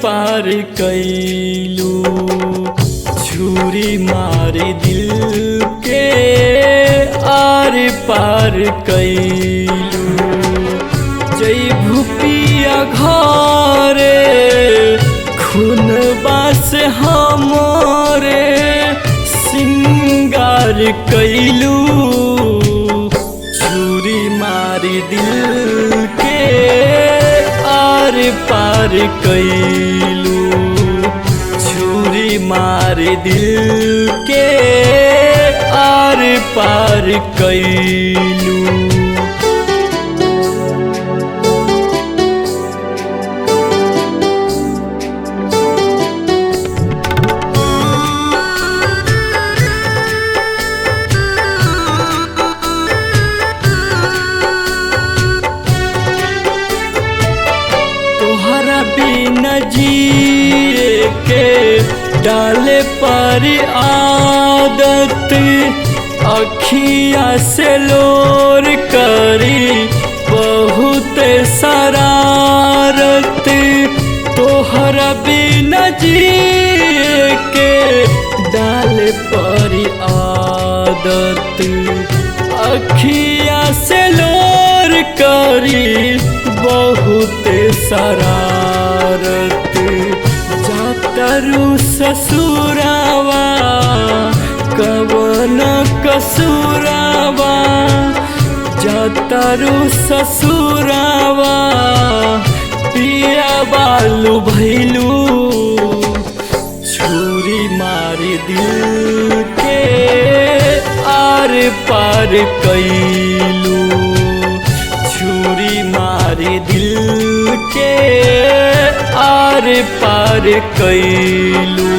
पार कैलू, छुरी मारी दिल के आर पार कैलू। जय भूपिया घरे खूनबा से हमरे सिंगार कैलू, छुरी मारी दिल के आर पार कैलू, छुरी मारी दिल के आर पार कैलू। बिना जिए के डाले पर आदत, अखिया से लोर करी बहुत शरारत। तोहरा बिना जिए के डाले पर आदत, अखिया से लोर करी बहुत शरारत। जातरू ससुरावा कवन कसुरावा, जातरू ससुरावा पिया बालू भैलू, छुरी मारी दिल के आर पार कैलू, छुरी मारी दिल के आर पार कैलू।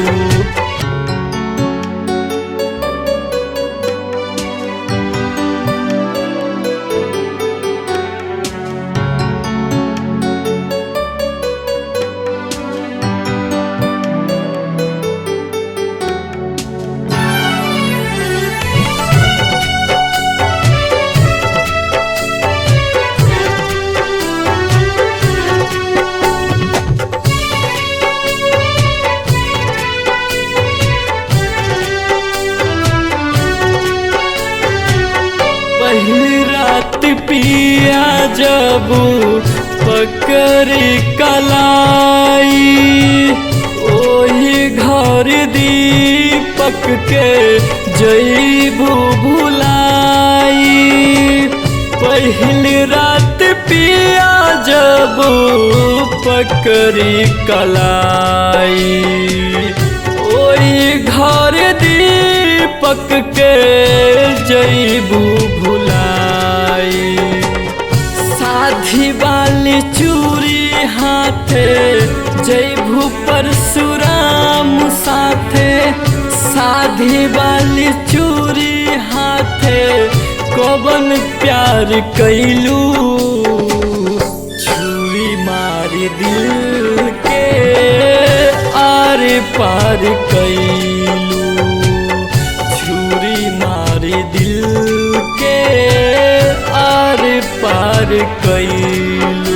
पहली रात पिया जब पकड़ी कलाई, ओही घर दीपक के जईबू भुलाई। पहली रात पिया जब पकड़ी कलाई, ओही घर दीपक के जईबू भुलाई। साधी वाली चूड़ी हाथे जईबू परशुराम साथे, साधी वाली चूड़ी हाथे कवन प्यार कैलू, छुरी मारी दिल के आर पार कैलू, छुरी मारी दिल के आर पार कैलू।